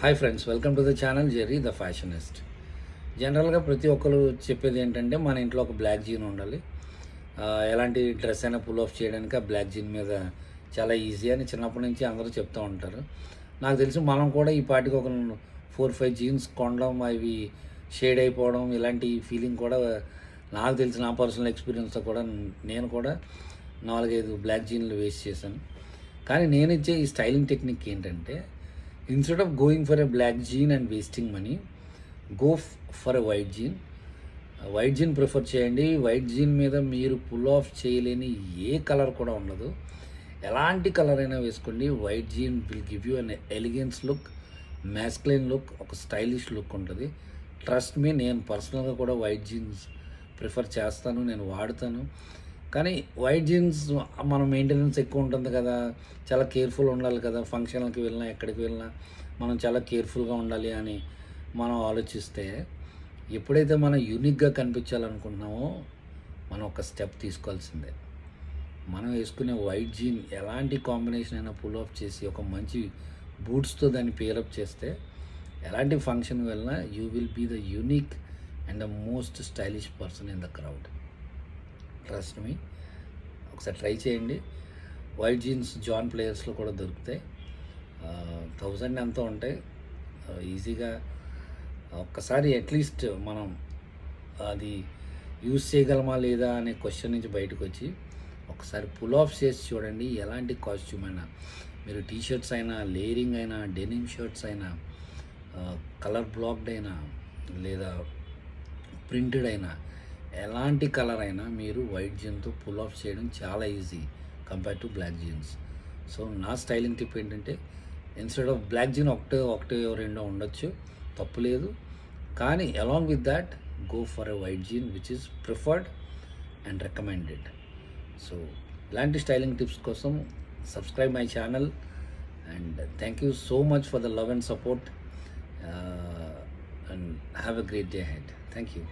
Hi friends, welcome to the channel Jerry the fashionist. జనరల్గా ప్రతి ఒక్కరు చెప్పేది ఏంటంటే మన ఇంట్లో ఒక బ్లాక్ జీన్ ఉండాలి. ఎలాంటి డ్రెస్ అయినా పుల్ ఆఫ్ చేయడానికి ఆ బ్లాక్ జీన్ మీద చాలా ఈజీ అని చిన్నప్పటి నుంచి అందరూ చెప్తూ ఉంటారు. నాకు తెలిసి మనం కూడా ఈ పాటికి ఒక 4-5 జీన్స్ కొనడం, అవి షేడ్ అయిపోవడం, ఇలాంటి ఫీలింగ్ కూడా నాకు తెలిసి నా పర్సనల్ ఎక్స్పీరియన్స్తో కూడా నేను కూడా 4-5 బ్లాక్ జీన్లు వేస్ట్ చేశాను. కానీ నేను ఇచ్చే ఈ స్టైలింగ్ టెక్నిక్ ఏంటంటే, instead of going for a black jean and wasting money, go for a white jean. White jean prefer చేయండి. వైట్ జీన్ మీద మీరు పుల్ ఆఫ్ చేయలేని ఏ కలర్ కూడా ఉండదు. ఎలాంటి కలర్ అయినా వేసుకోండి. White jean will give you an elegance look, masculine look, ఒక స్టైలిష్ లుక్ ఉంటుంది. ట్రస్ట్ మీ, నేను పర్సనల్గా కూడా వైట్ జీన్స్ ప్రిఫర్ చేస్తాను, నేను వాడుతాను. కానీ వైట్ జీన్స్ మన మెయింటెనెన్స్ ఎక్కువ ఉంటుంది కదా, చాలా కేర్ఫుల్ ఉండాలి కదా, ఫంక్షన్లకి వెళ్ళినా ఎక్కడికి వెళ్ళినా మనం చాలా కేర్ఫుల్గా ఉండాలి అని మనం ఆలోచిస్తే, ఎప్పుడైతే మనం యూనిక్గా కనిపించాలనుకుంటున్నామో మనం ఒక స్టెప్ తీసుకోవాల్సిందే. మనం వేసుకునే వైట్ జీన్ ఎలాంటి కాంబినేషన్ అయినా పుల్ ఆఫ్ చేసి ఒక మంచి బూట్స్తో దాన్ని పేరప్ చేస్తే, ఎలాంటి ఫంక్షన్ వెళ్ళినా you will be the unique and the most stylish person in the crowd. Trust me, ఒకసారి ట్రై చేయండి. వైట్ జీన్స్ జాన్ ప్లేయర్స్లో కూడా దొరుకుతాయి. 1000 ఎంతో ఉంటాయి. ఈజీగా ఒక్కసారి అట్లీస్ట్ మనం అది యూజ్ చేయగలమా లేదా అనే క్వశ్చన్ నుంచి బయటకు వచ్చి ఒకసారి పుల్ ఆఫ్ చేసి చూడండి. ఎలాంటి కాస్ట్యూమ్ అయినా, మీరు టీషర్ట్స్ అయినా, లేయరింగ్ అయినా, డెనిమ్ షర్ట్స్ అయినా, కలర్ బ్లాక్డ్ అయినా, లేదా ప్రింటెడ్ అయినా, ఎలాంటి కలర్ అయినా మీరు వైట్ జీన్తో పుల్ ఆఫ్ చేయడం చాలా easy compare to black jeans. So నా స్టైలింగ్ టిప్ ఏంటంటే, ఇన్స్టెడ్ ఆఫ్ బ్లాక్ జీన్ ఒకటే రెండో ఉండొచ్చు, తప్పు లేదు. కానీ along with that go for a white jean which is preferred and recommended. So ఇలాంటి స్టైలింగ్ టిప్స్ కోసం subscribe my channel and thank you so much for the love and support and have a great day ahead. Thank you.